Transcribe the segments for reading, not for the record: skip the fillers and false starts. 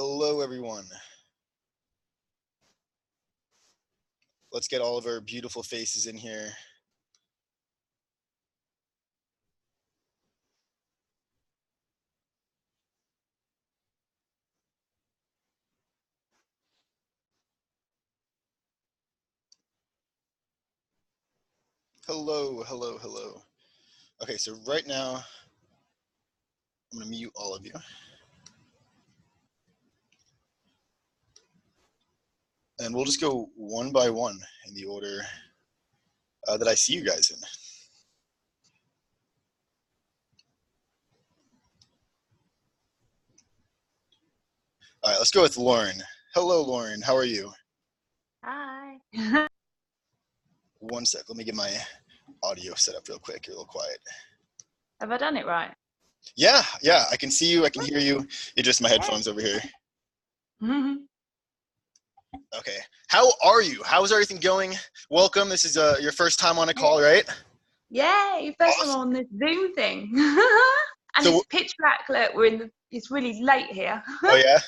Hello, everyone. Let's get all of our beautiful faces in here. Hello, hello, hello. Okay, so right now, I'm gonna mute all of you. And we'll just go one by one in the order that I see you guys in. All right, let's go with Lauren. Hello, Lauren. How are you? Hi. One sec. Let me get my audio set up real quick. You're a little quiet. Have I done it right? Yeah. I can see you. I can hear you. It's just my headphones over here. Okay. How are you? How's everything going? Welcome. This is your first time on a call, right? Yay! First time on this Zoom thing. And So, it's pitch black. Look, it's really late here. oh yeah.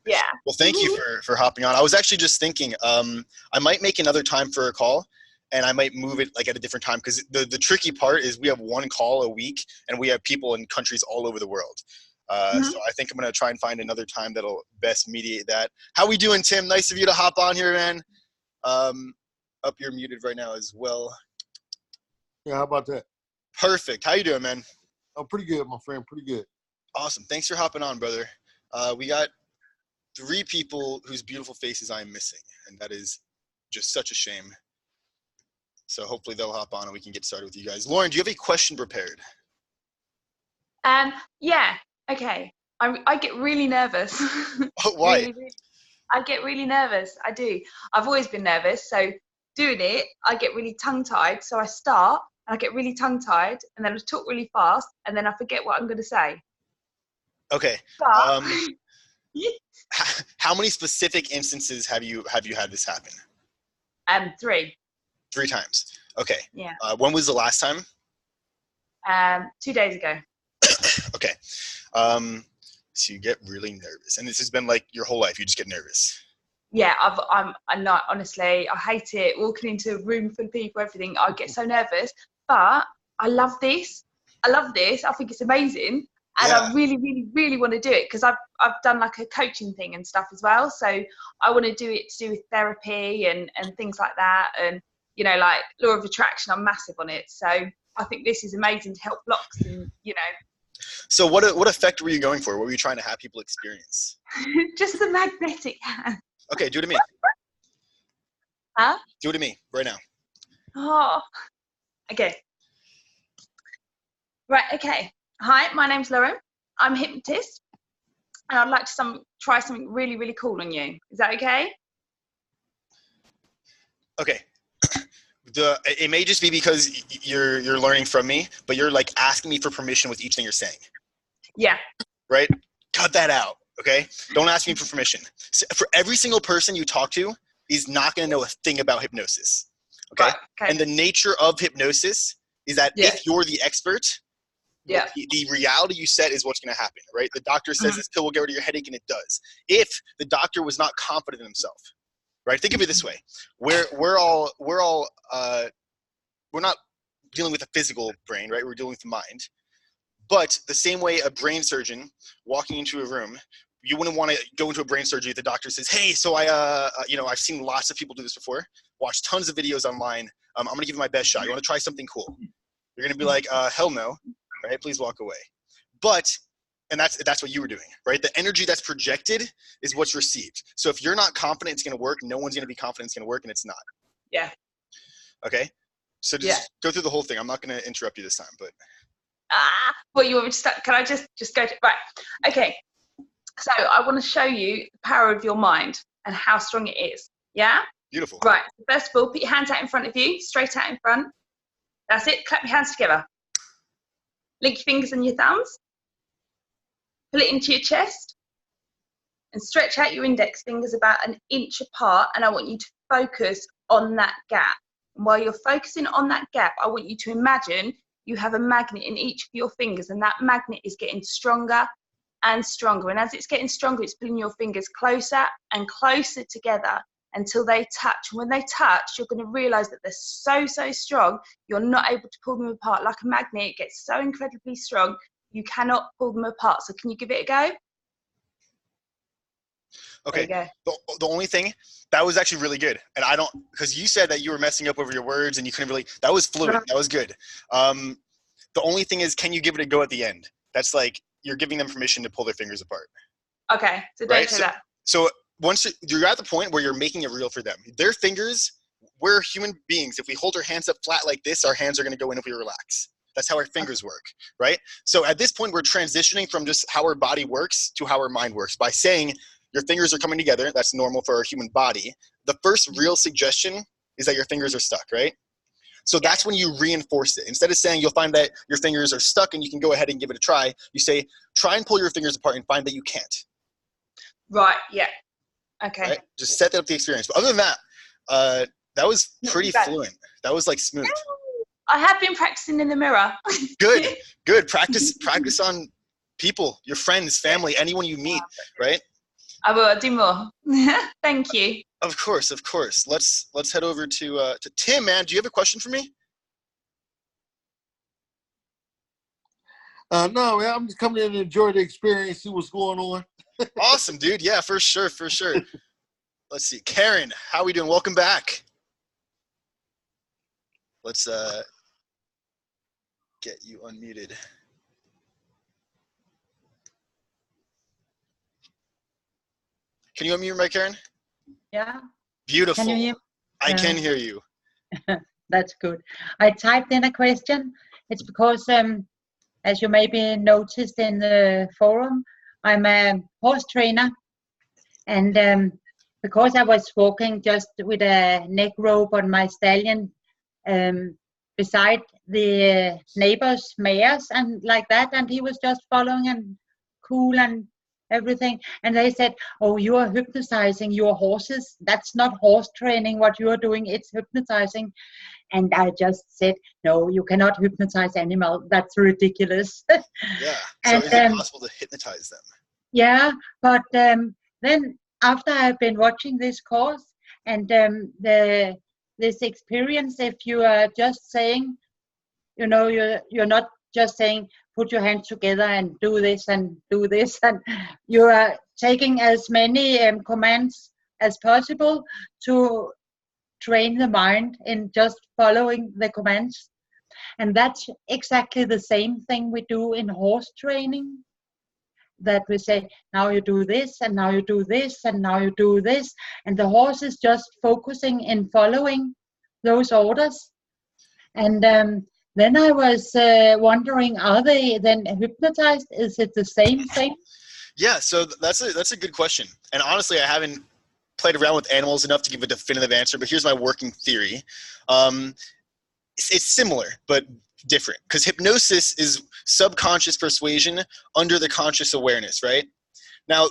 Yeah. Well, thank you for hopping on. I was actually just thinking, I might make another time for a call, and I might move it like at a different time, because the tricky part is we have one call a week, and we have people in countries all over the world. So I think I'm gonna try and find another time that'll best mediate that. How we doing, Tim? Nice of you to hop on here, man. Up, you're muted right now as well. Yeah, how about that? Perfect. How you doing, man? Oh, pretty good, my friend. Pretty good. Awesome. Thanks for hopping on, brother. We got 3 people whose beautiful faces I am missing, and that is just such a shame. So hopefully they'll hop on and we can get started with you guys. Lauren, do you have a question prepared? Yeah. Okay. I get really nervous. Oh, why? Really, I get really nervous. I do. I've always been nervous. So doing it, I get really tongue-tied. So I start and I get really tongue-tied, and then I talk really fast, and then I forget what I'm going to say. Okay. But How many specific instances have you had this happen? 3. 3 times. Okay. Yeah. When was the last time? 2 days ago. Okay. So you get really nervous, and this has been like your whole life. You just get nervous. Yeah, I'm not, honestly, I hate it. Walking into a room full of people, everything, I get so nervous. But I love this. I think it's amazing. And Yeah. I really, really, really want to do it, because I've done like a coaching thing and stuff as well. So I want to do it to do with therapy and things like that. And, you know, like law of attraction, I'm massive on it. So I think this is amazing to help blocks and, you know. So what effect were you going for? What were you trying to have people experience? Just the magnetic hand. Okay, do it to me. Huh? Do it to me right now. Oh, okay. Right, okay. Hi, my name's Lauren. I'm a hypnotist, and I'd like to try something really, really cool on you. Is that okay? Okay. It may just be because you're learning from me, but you're like asking me for permission with each thing you're saying. Yeah. Right? Cut that out. Okay? Don't ask me for permission. So for every single person you talk to is not going to know a thing about hypnosis. Okay? Right, okay. And the nature of hypnosis is that if you're the expert, the reality you set is what's going to happen, right? The doctor says this pill will get rid of your headache, and it does. If the doctor was not confident in himself, right? Think of it this way: we're not dealing with a physical brain, right? We're dealing with the mind. But the same way a brain surgeon walking into a room, you wouldn't want to go into a brain surgery if the doctor says, "Hey, so I've seen lots of people do this before. Watched tons of videos online. I'm going to give you my best shot. You want to try something cool?" You're going to be like, "Hell no." Right? Please walk away. And that's what you were doing, right? The energy that's projected is what's received. So if you're not confident it's going to work, no one's going to be confident it's going to work, and it's not. Yeah. Okay? So just go through the whole thing. I'm not going to interrupt you this time, but. Well, you want me to start? Can I just go to, right. Okay. So I want to show you the power of your mind and how strong it is. Yeah? Beautiful. Right. First of all, put your hands out in front of you, straight out in front. That's it. Clap your hands together. Link your fingers and your thumbs. Pull it into your chest. And stretch out your index fingers about an inch apart. And I want you to focus on that gap. And while you're focusing on that gap, I want you to imagine you have a magnet in each of your fingers. And that magnet is getting stronger and stronger. And as it's getting stronger, it's pulling your fingers closer and closer together until they touch. And when they touch, you're going to realize that they're so, so strong, you're not able to pull them apart. Like a magnet, it gets so incredibly strong, you cannot pull them apart. So can you give it a go? Okay. There you go. The only thing, that was actually really good. And I don't, because you said that you were messing up over your words and you couldn't really, that was fluid. That was good. The only thing is, can you give it a go at the end? That's like, you're giving them permission to pull their fingers apart. Okay, so don't say that. So once you're at the point where you're making it real for them, their fingers, we're human beings. If we hold our hands up flat like this, our hands are going to go in if we relax. That's how our fingers work, right? So at this point, we're transitioning from just how our body works to how our mind works by saying your fingers are coming together. That's normal for our human body. The first real suggestion is that your fingers are stuck, right? So that's when you reinforce it. Instead of saying you'll find that your fingers are stuck and you can go ahead and give it a try, you say, try and pull your fingers apart and find that you can't. Right, yeah. Okay. Right? Just set that up the experience. But other than that, that was pretty fluent. That was like smooth. I have been practicing in the mirror. Good. Practice on people, your friends, family, anyone you meet, right? I will do more. Thank you. Of course. Let's head over to Tim, man. Do you have a question for me? No, man, I'm just coming in to enjoy the experience, see what's going on. Awesome, dude. Yeah, for sure. Let's see. Karen, how are we doing? Welcome back. Let's get you unmuted. Can you unmute my Karen? Yeah. Beautiful. Can you hear? I can hear you. That's good. I typed in a question. It's because, as you maybe noticed in the forum, I'm a horse trainer, and because I was walking just with a neck rope on my stallion beside the neighbor's mares and like that, and he was just following and cool and everything, and they said, oh, you are hypnotizing your horses. That's not horse training what you are doing, it's hypnotizing. And I just said, no, you cannot hypnotize animals. That's ridiculous. Yeah. So and, is it possible to hypnotize them? Yeah, but then after I've been watching this course and this experience, if you are just saying, you know, you're not just saying put your hands together and do this, and you are taking as many commands as possible to train the mind in just following the commands. And that's exactly the same thing we do in horse training, that we say, now you do this, and now you do this, and now you do this, and the horse is just focusing in following those orders. And then I was wondering, are they then hypnotized? Is it the same thing? Yeah, so that's a good question. And honestly, I haven't played around with animals enough to give a definitive answer, but here's my working theory. It's similar, but different, because hypnosis is subconscious persuasion under the conscious awareness, right? Now,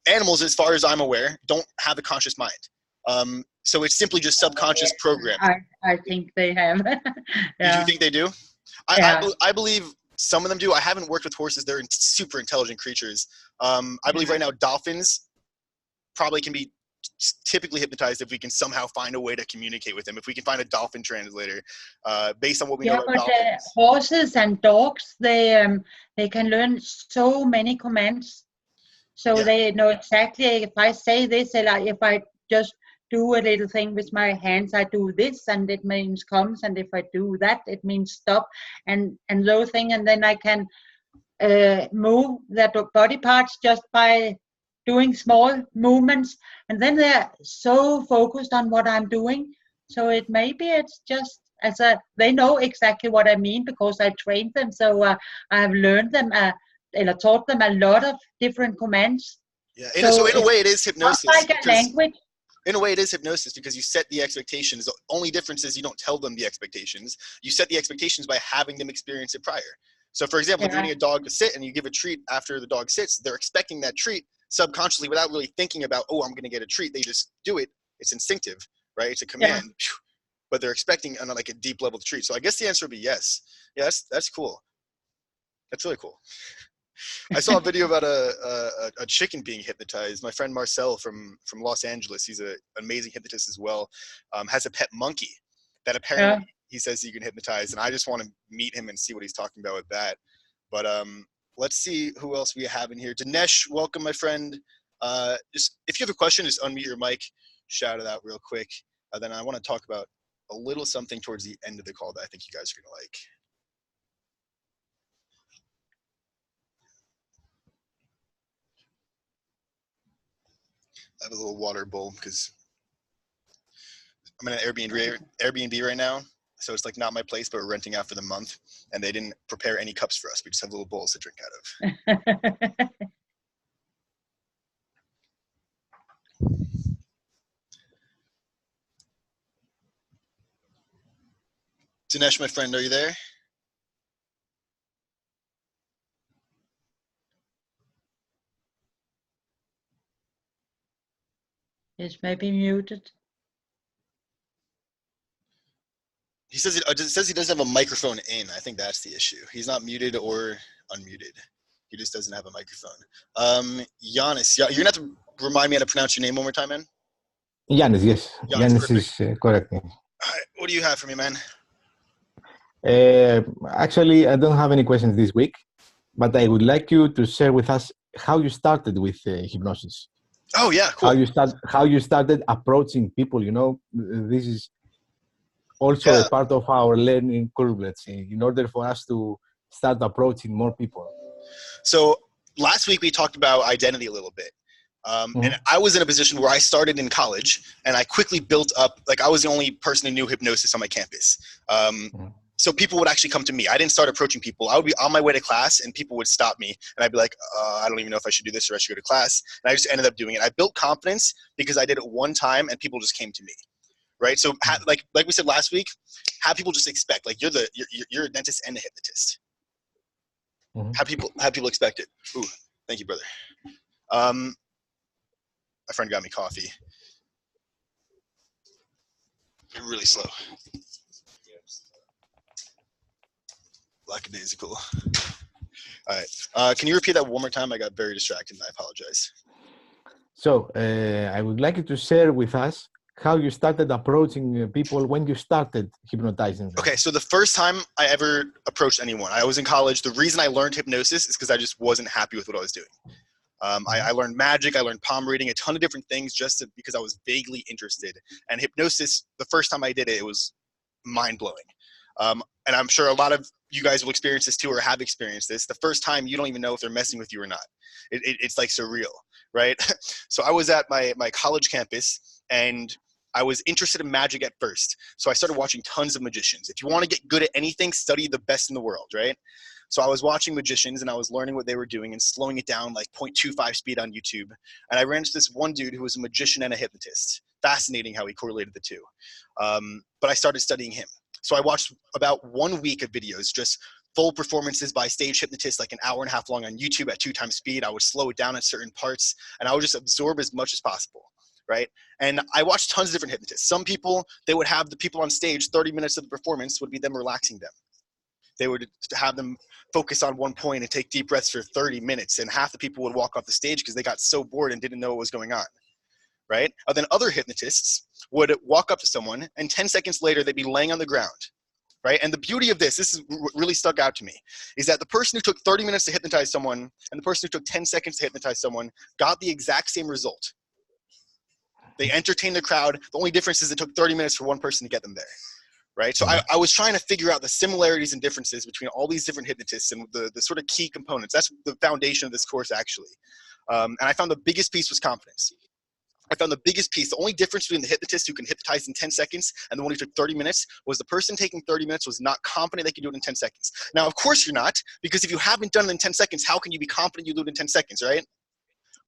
animals, as far as I'm aware, don't have a conscious mind. So it's simply just subconscious programming. I think they have. Yeah. Do you think they do? I believe some of them do. I haven't worked with horses. They're super intelligent creatures. I believe right now dolphins probably can be typically hypnotized if we can somehow find a way to communicate with them. If we can find a dolphin translator, based on what we know about dolphins. Horses and dogs, they can learn so many commands. So they know exactly, if I say this, like if I just do a little thing with my hands, I do this, and it means comes, and if I do that, it means stop, and low thing, and then I can move that body parts just by doing small movements, and then they're so focused on what I'm doing. So it's just they know exactly what I mean because I trained them. So I have learned them, taught them a lot of different commands. Yeah, so in a way it is hypnosis. Like a language. In a way it is hypnosis because you set the expectations. The only difference is you don't tell them the expectations. You set the expectations by having them experience it prior. So for example, if you're getting a dog to sit and you give a treat after the dog sits, they're expecting that treat subconsciously without really thinking about, oh, I'm going to get a treat. They just do it. It's instinctive, right? It's a command, but they're expecting on like a deep level treat. So I guess the answer would be yes. Yeah, that's cool. That's really cool. I saw a video about a chicken being hypnotized. My friend Marcel from Los Angeles, he's an amazing hypnotist as well, has a pet monkey that apparently he says he can hypnotize, and I just want to meet him and see what he's talking about with that. But let's see who else we have in here. Dinesh, welcome, my friend. Just if you have a question, just unmute your mic, shout it out real quick. Then I want to talk about a little something towards the end of the call that I think you guys are gonna like. I have a little water bowl because I'm in an Airbnb right now. So it's like not my place, but we're renting out for the month. And they didn't prepare any cups for us. We just have little bowls to drink out of. Dinesh, my friend, are you there? It's maybe muted. It says he doesn't have a microphone in. I think that's the issue. He's not muted or unmuted. He just doesn't have a microphone. Giannis, you're gonna have to remind me how to pronounce your name one more time, man. Giannis, yes. Giannis is correct. All right, what do you have for me, man? Actually, I don't have any questions this week, but I would like you to share with us how you started with hypnosis. Oh yeah, cool. How you started approaching people. You know, this is also a part of our learning curve, let's say, in order for us to start approaching more people. So last week we talked about identity a little bit. And I was in a position where I started in college and I quickly built up, like I was the only person who knew hypnosis on my campus. So people would actually come to me. I didn't start approaching people. I would be on my way to class and people would stop me and I'd be like, I don't even know if I should do this or I should go to class. And I just ended up doing it. I built confidence because I did it one time and people just came to me. Right. So like we said last week, have people just expect, like you're a dentist and a hypnotist. Have people expect it. Ooh, thank you, brother. My friend got me coffee. You're really slow. Lackadaisical. All right. Can you repeat that one more time? I got very distracted and I apologize. So I would like you to share with us how you started approaching people when you started hypnotizing them. Okay, so the first time I ever approached anyone, I was in college. The reason I learned hypnosis is because I just wasn't happy with what I was doing. I learned magic, I learned palm reading, a ton of different things because I was vaguely interested. And hypnosis, the first time I did it, it was mind-blowing. And I'm sure a lot of you guys will experience this too or have experienced this. The first time you don't even know if they're messing with you or not. It's like surreal, right? So I was at my college campus and I was interested in magic at first. So I started watching tons of magicians. If you want to get good at anything, study the best in the world, right? So I was watching magicians and I was learning what they were doing and slowing it down like 0.25 speed on YouTube. And I ran into this one dude who was a magician and a hypnotist. Fascinating how he correlated the two. But I started studying him. So I watched about 1 week of videos, just full performances by stage hypnotists, like an hour and a half long on YouTube at 2 times speed. I would slow it down at certain parts and I would just absorb as much as possible. Right? And I watched tons of different hypnotists. Some people, they would have the people on stage, 30 minutes of the performance would be them relaxing them. They would have them focus on one point and take deep breaths for 30 minutes. And half the people would walk off the stage because they got so bored and didn't know what was going on. Right? And then other hypnotists would walk up to someone and 10 seconds later, they'd be laying on the ground. Right? And the beauty of this is what really stuck out to me, is that the person who took 30 minutes to hypnotize someone and the person who took 10 seconds to hypnotize someone got the exact same result. They entertained the crowd. The only difference is it took 30 minutes for one person to get them there, right? So I was trying to figure out the similarities and differences between all these different hypnotists and the sort of key components. That's the foundation of this course, actually. And I found the biggest piece was confidence. I found the biggest piece, the only difference between the hypnotist who can hypnotize in 10 seconds and the one who took 30 minutes was the person taking 30 minutes was not confident they could do it in 10 seconds. Now, of course you're not, because if you haven't done it in 10 seconds, how can you be confident you do it in 10 seconds, right?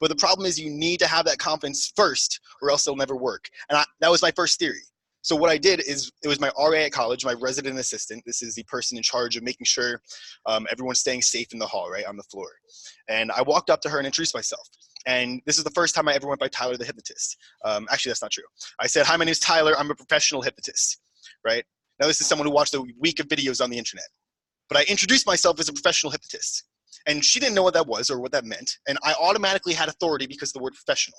But the problem is you need to have that confidence first or else it'll never work. And that was my first theory. So what I did is, it was my RA at college, my resident assistant. This is the person in charge of making sure everyone's staying safe in the hall, right, on the floor. And I walked up to her and introduced myself. And this is the first time I ever went by Tyler the hypnotist. Actually, that's not true. I said, hi, my name is Tyler. I'm a professional hypnotist, right? Now, this is someone who watched a week of videos on the internet. But I introduced myself as a professional hypnotist. And she didn't know what that was or what that meant. And I automatically had authority because of the word professional,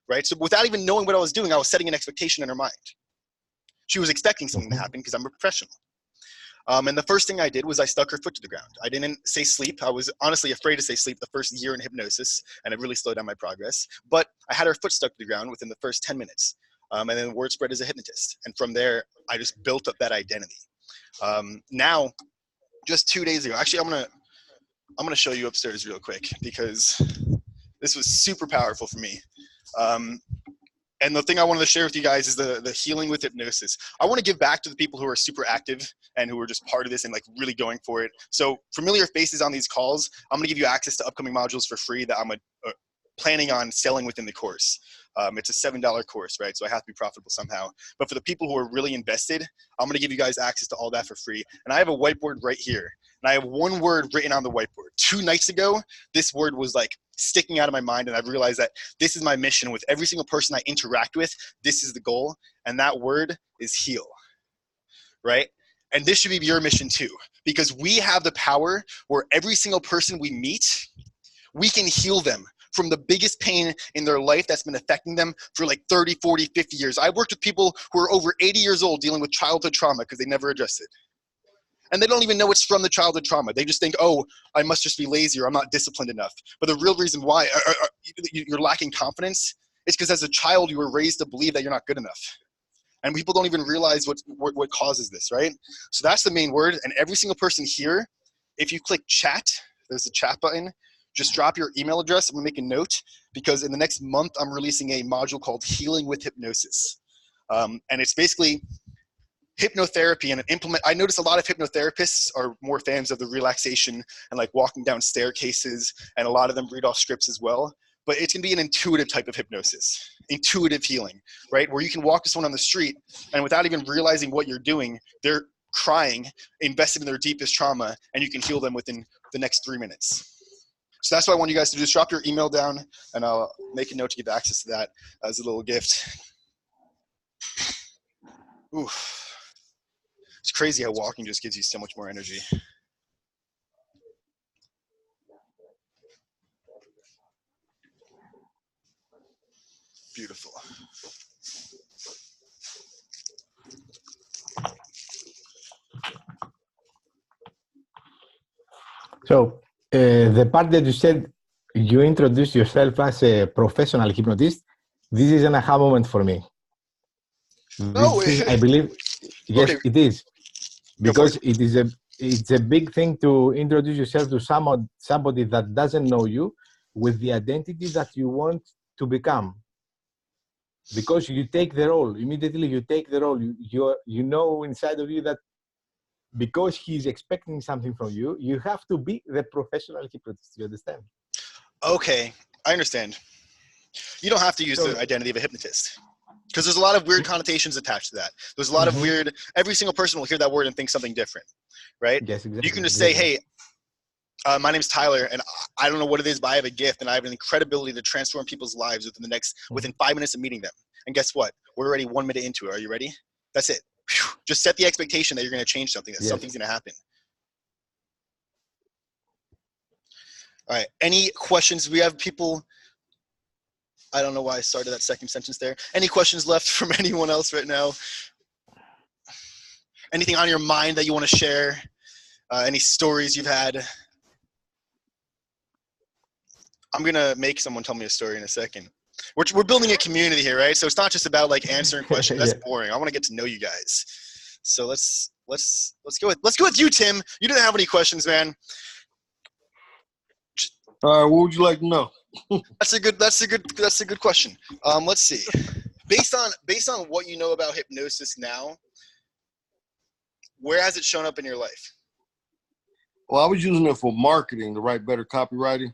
right? So without even knowing what I was doing, I was setting an expectation in her mind. She was expecting something to happen because I'm a professional. And the first thing I did was I stuck her foot to the ground. I didn't say sleep. I was honestly afraid to say sleep the first year in hypnosis, and it really slowed down my progress. But I had her foot stuck to the ground within the first 10 minutes. And then word spread as a hypnotist. And from there, I just built up that identity. Now, just 2 days ago, actually, I'm gonna show you upstairs real quick because this was super powerful for me. And the thing I wanted to share with you guys is the healing with hypnosis. I want to give back to the people who are super active and who are just part of this and like really going for it. So familiar faces on these calls, I'm going to give you access to upcoming modules for free that I'm planning on selling within the course. It's a $7 course, right? So I have to be profitable somehow. But for the people who are really invested, I'm going to give you guys access to all that for free. And I have a whiteboard right here. And I have one word written on the whiteboard. 2 nights ago, this word was like sticking out of my mind. And I've realized that this is my mission with every single person I interact with. This is the goal. And that word is heal, right? And this should be your mission too, because we have the power where every single person we meet, we can heal them from the biggest pain in their life that's been affecting them for like 30, 40, 50 years. I've worked with people who are over 80 years old dealing with childhood trauma because they never addressed it. And they don't even know it's from the childhood trauma. They just think, oh, I must just be lazy or I'm not disciplined enough. But the real reason why you're lacking confidence is because as a child, you were raised to believe that you're not good enough. And people don't even realize what causes this, right? So that's the main word. And every single person here, if you click chat, there's a chat button, just drop your email address. I'm gonna make a note because in the next month, I'm releasing a module called Healing with Hypnosis. And it's basically hypnotherapy and I notice a lot of hypnotherapists are more fans of the relaxation and like walking down staircases, and a lot of them read off scripts as well. But it's gonna be an intuitive type of hypnosis, intuitive healing, right? Where you can walk to someone on the street and without even realizing what you're doing, they're crying, invested in their deepest trauma, and you can heal them within the next 3 minutes. So that's why I want you guys to just drop your email down, and I'll make a note to give access to that as a little gift. Ooh. It's crazy how walking just gives you so much more energy. Beautiful. So the part that you said you introduced yourself as a professional hypnotist, this is an aha moment for me. No, I believe, yes, okay. It is, because it's a big thing to introduce yourself to somebody that doesn't know you with the identity that you want to become. Because you take the role immediately. You take the role. You know inside of you that because he's expecting something from you, you have to be the professional hypnotist. You understand? Okay, I understand. You don't have to use the identity of a hypnotist because there's a lot of weird connotations attached to that. There's a lot of weird. Every single person will hear that word and think something different, right? Yes, exactly. You can just say, "Hey, my name's Tyler, and I don't know what it is, but I have a gift, and I have an incredibility to transform people's lives within 5 minutes of meeting them." And guess what? We're already 1 minute into it. Are you ready? That's it. Whew. Just set the expectation that you're going to change something, that something's going to happen. All right. Any questions? We have people. I don't know why I started that second sentence there. Any questions left from anyone else right now? Anything on your mind that you want to share? Any stories you've had? I'm going to make someone tell me a story in a second. We're building a community here, right? So it's not just about like answering questions. That's boring. I want to get to know you guys. So let's go with you, Tim. You didn't have any questions, man. All right, what would you like to know? That's a good question. Let's see. Based on what you know about hypnosis now, where has it shown up in your life? Well, I was using it for marketing to write better copywriting.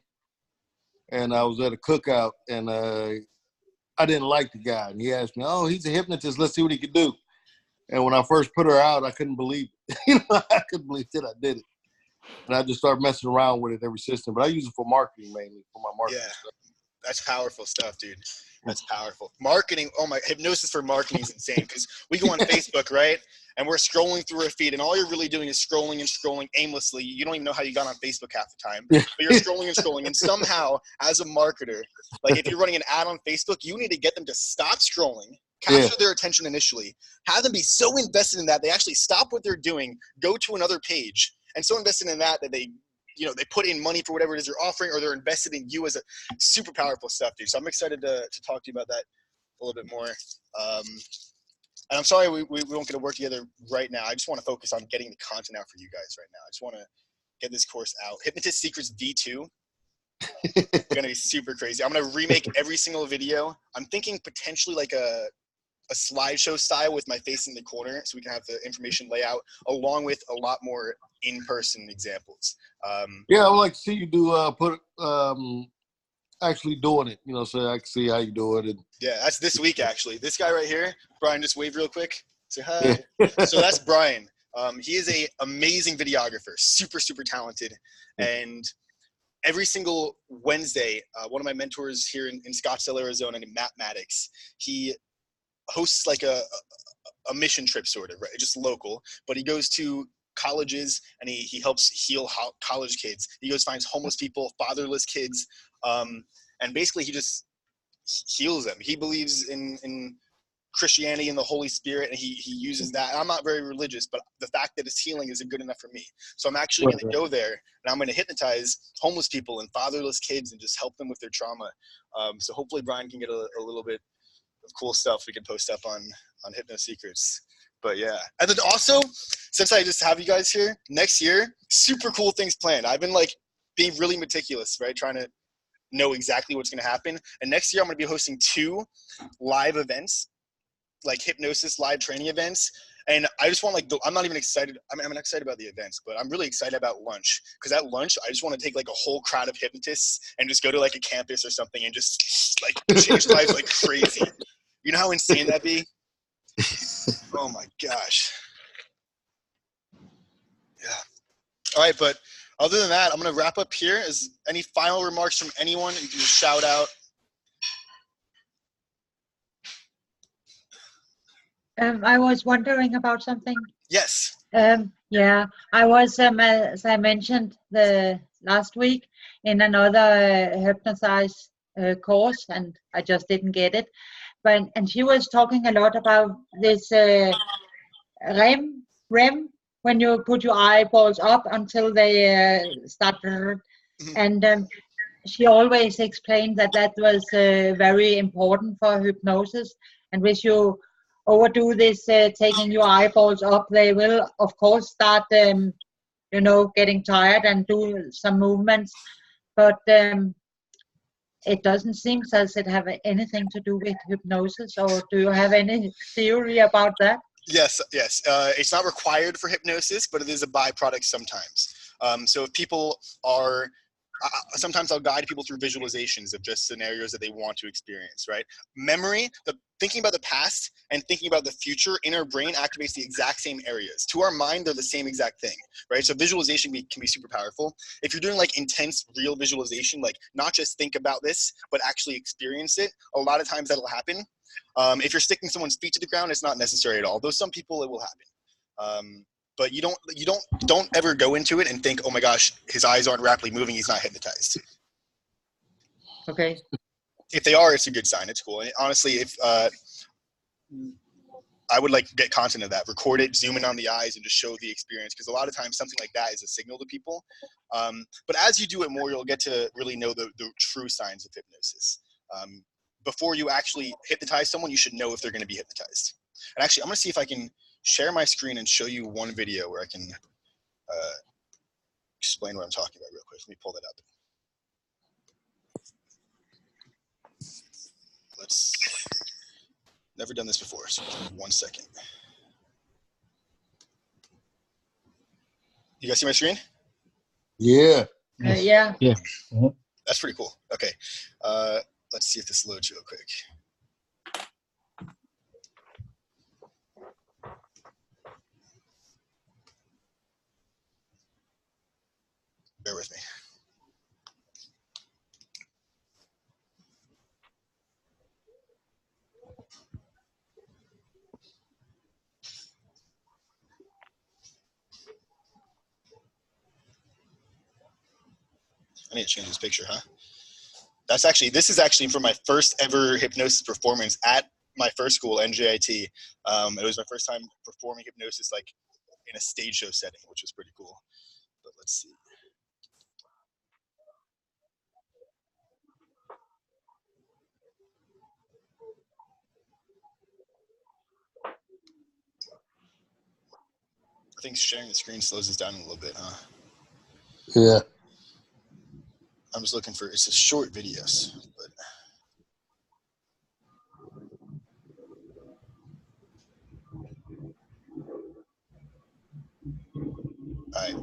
And I was at a cookout, and I didn't like the guy. And he asked me, "Oh, he's a hypnotist. Let's see what he can do." And when I first put her out, I couldn't believe it. I couldn't believe that I did it. And I just started messing around with it ever since then. But I use it for marketing mainly, for my marketing stuff. That's powerful stuff, dude. That's powerful. Marketing, hypnosis for marketing is insane because we go on Facebook, right? and we're scrolling through our feed, and all you're really doing is scrolling and scrolling aimlessly. You don't even know how you got on Facebook half the time, but you're scrolling and scrolling. And somehow, as a marketer, like if you're running an ad on Facebook, you need to get them to stop scrolling, capture their attention initially, have them be so invested in that they actually stop what they're doing, go to another page, and so invested in that they put in money for whatever it is you're offering, or they're invested in you as a super powerful stuff, dude. So I'm excited to talk to you about that a little bit more. And I'm sorry we won't get to work together right now. I just want to focus on getting the content out for you guys right now. I just want to get this course out. Hypnotist Secrets V2. It's going to be super crazy. I'm going to remake every single video. I'm thinking potentially like a slideshow style with my face in the corner so we can have the information layout along with a lot more in-person examples. Yeah, I would like to see you do actually doing it, so I can see how you do it. And yeah, that's this week actually. This guy right here, Brian, just wave real quick. Say hi. So that's Brian. He is a amazing videographer, super, super talented. And every single Wednesday, one of my mentors here in Scottsdale, Arizona, named Matt Maddox, he hosts like a mission trip sort of, right? Just local, but he goes to colleges and he helps heal college kids. He goes, finds homeless people, fatherless kids, and basically he just heals them. He believes in Christianity and the Holy Spirit, and he uses that. I'm not very religious, but the fact that it's healing isn't good enough for me. So I'm actually going to go there and I'm going to hypnotize homeless people and fatherless kids and just help them with their trauma. So hopefully Brian can get a little bit of cool stuff we can post up on Hypnosis Secrets. But yeah, and then also, since I just have you guys here, next year, super cool things planned. I've been like being really meticulous, right? Trying to know exactly what's going to happen. And next year I'm going to be hosting 2 live events, like hypnosis live training events. And I just want I'm not even excited. I'm excited about the events, but I'm really excited about lunch. Because at lunch, I just want to take like a whole crowd of hypnotists and just go to like a campus or something and just like change lives like crazy. You know how insane that'd be? Oh my gosh. Yeah. All right, but other than that, I'm going to wrap up here. Is any final remarks from anyone? You can just shout out. I was wondering about something. Yes. Yeah, I was, as I mentioned the last week, in another Hypnotize course, and I just didn't get it. And she was talking a lot about this REM, when you put your eyeballs up until they start. And she always explained that was very important for hypnosis. And if you overdo this, taking your eyeballs up, they will, of course, start, getting tired and do some movements. But it doesn't seem as it have anything to do with hypnosis. Or do you have any theory about that? Yes. It's not required for hypnosis, but it is a byproduct sometimes. So if people are, sometimes I'll guide people through visualizations of just scenarios that they want to experience, right? Memory, thinking about the past and thinking about the future in our brain activates the exact same areas. To our mind, they're the same exact thing, right? So visualization can be super powerful. If you're doing like intense, real visualization, like not just think about this, but actually experience it, a lot of times that'll happen. If you're sticking someone's feet to the ground, it's not necessary at all. Though some people it will happen. But you don't ever go into it and think, oh my gosh, his eyes aren't rapidly moving, he's not hypnotized. Okay. If they are, it's a good sign. It's cool. And honestly, if I would like get content of that, record it, zoom in on the eyes, and just show the experience. Because a lot of times something like that is a signal to people. But as you do it more, you'll get to really know the true signs of hypnosis. Before you actually hypnotize someone, you should know if they're going to be hypnotized. And actually, I'm going to see if I can share my screen and show you one video where I can explain what I'm talking about real quick. Let me pull that up. Never done this before, so 1 second. You guys see my screen? Yeah. Yeah. Yeah. That's pretty cool. Okay. Let's see if this loads real quick. Bear with me. I need to change this picture, huh? This is actually for my first ever hypnosis performance at my first school, NJIT. It was my first time performing hypnosis like in a stage show setting, which was pretty cool. But let's see. I think sharing the screen slows us down a little bit, huh? Yeah. I'm just looking for, it's a short videos, but. All right.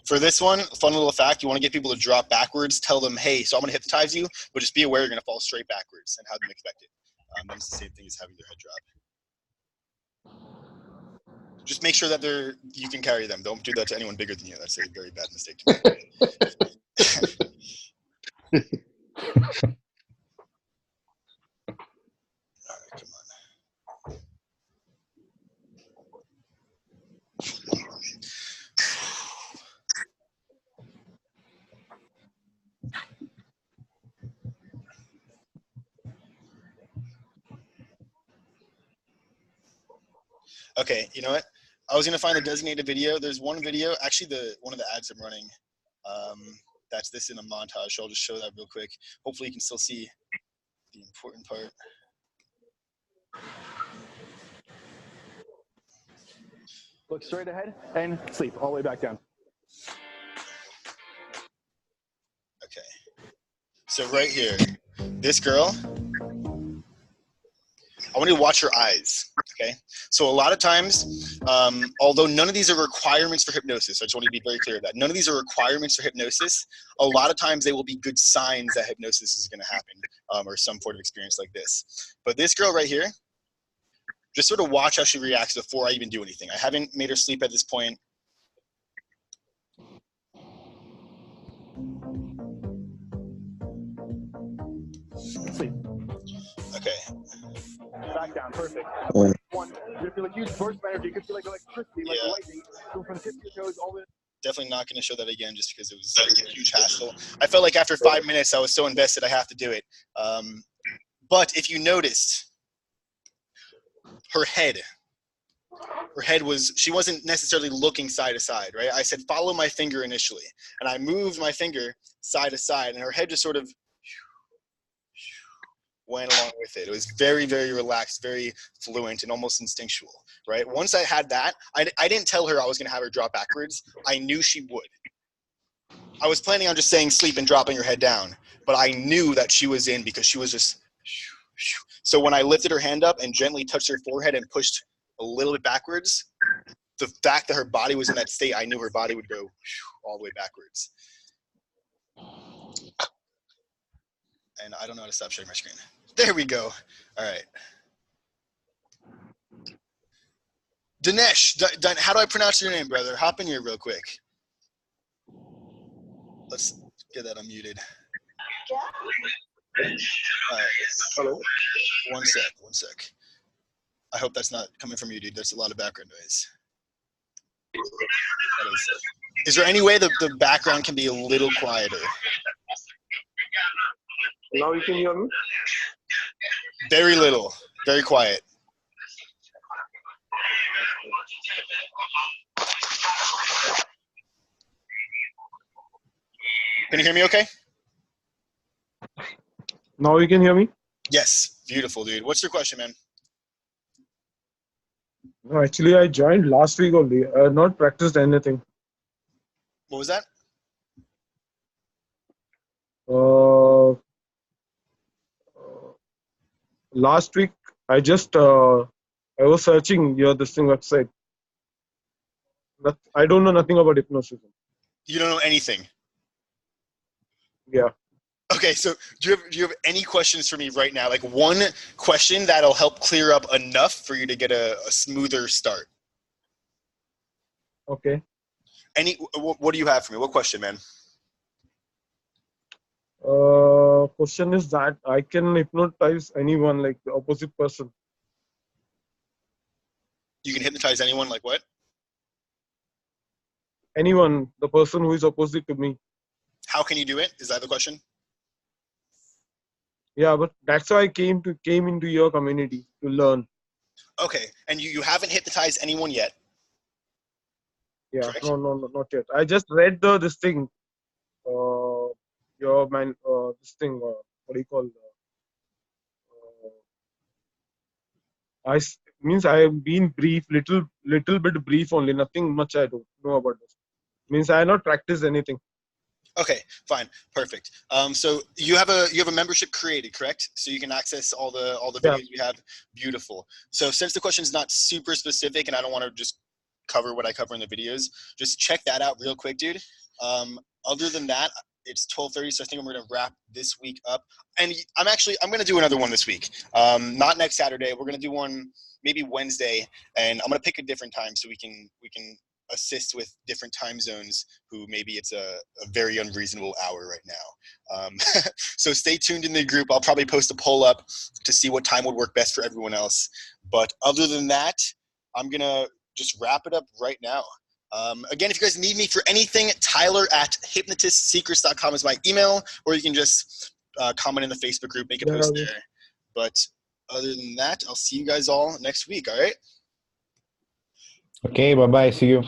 For this one, fun little fact, you want to get people to drop backwards, tell them, hey, so I'm going to hypnotize you, but just be aware you're going to fall straight backwards and have them expect it. Then it's the same thing as having their head drop. Just make sure that you can carry them. Don't do that to anyone bigger than you. That's a very bad mistake to make. All right, come on. Okay, you know what? I was gonna find a designated video. There's one video, actually one of the ads I'm running. That's this in a montage. So I'll just show that real quick. Hopefully you can still see the important part. Look straight ahead and sleep all the way back down. Okay. So right here, this girl, I want you to watch her eyes, okay? So a lot of times, although none of these are requirements for hypnosis, I just want to be very clear of that. None of these are requirements for hypnosis. A lot of times they will be good signs that hypnosis is going to happen or some sort of experience like this. But this girl right here, just sort of watch how she reacts before I even do anything. I haven't made her sleep at this point. Sleep. Okay. Back down, perfect. Yeah. One, you're gonna feel a huge burst of energy. You could feel like electricity, like lightning. So from the tip of your toes all the way. Definitely not going to show that again just because it was like a huge hassle. I felt like after 5 minutes, I was so invested, I have to do it. But if you noticed, her head was, she wasn't necessarily looking side to side, right? I said, follow my finger initially. And I moved my finger side to side and her head just sort of went along with it. It was very, very relaxed, very fluent and almost instinctual, right? Once I had that, I didn't tell her I was going to have her drop backwards. I knew she would. I was planning on just saying sleep and dropping her head down, but I knew that she was in because she was just, so when I lifted her hand up and gently touched her forehead and pushed a little bit backwards, the fact that her body was in that state, I knew her body would go all the way backwards. And I don't know how to stop sharing my screen. There we go. All right. Dinesh, how do I pronounce your name, brother? Hop in here real quick. Let's get that unmuted. All right. Hello. One sec. I hope that's not coming from you, dude. That's a lot of background noise. Is there any way the background can be a little quieter? Now you can hear me? Very little. Very quiet. Can you hear me okay? Now you can hear me? Yes. Beautiful, dude. What's your question, man? No, actually, I joined last week only. I have not practiced anything. What was that? Last week, I was searching your this thing website. But I don't know nothing about hypnosis. You don't know anything? Yeah. Okay, so do you have any questions for me right now? Like one question that'll help clear up enough for you to get a smoother start. Okay. What do you have for me? What question, man? question is that I can hypnotize anyone, like the opposite person. You can hypnotize anyone, like what? Anyone, the person who is opposite to me. How can you do it? Is that the question? Yeah, but that's why I came into your community to learn. Okay, and you haven't hypnotized anyone yet? Yeah, Correct? no, not yet. I just read this thing. Your man, this thing. What do you call? Means I have been brief, little bit brief only. Nothing much I don't know about this. Means I have not practiced anything. Okay, fine, perfect. So you have a membership created, correct? So you can access all the videos we have. Beautiful. So since the question is not super specific, and I don't want to just cover what I cover in the videos, just check that out real quick, dude. Other than that, it's 12:30, so I think I'm going to wrap this week up. And I'm going to do another one this week. Not next Saturday. We're going to do one maybe Wednesday, and I'm going to pick a different time so we can assist with different time zones who maybe it's a very unreasonable hour right now. So stay tuned in the group. I'll probably post a poll up to see what time would work best for everyone else. But other than that, I'm going to just wrap it up right now. Again, if you guys need me for anything, Tyler@hypnotistsecrets.com is my email, or you can just comment in the Facebook group, make a post there. But other than that, I'll see you guys all next week, all right? Okay, bye-bye. See you.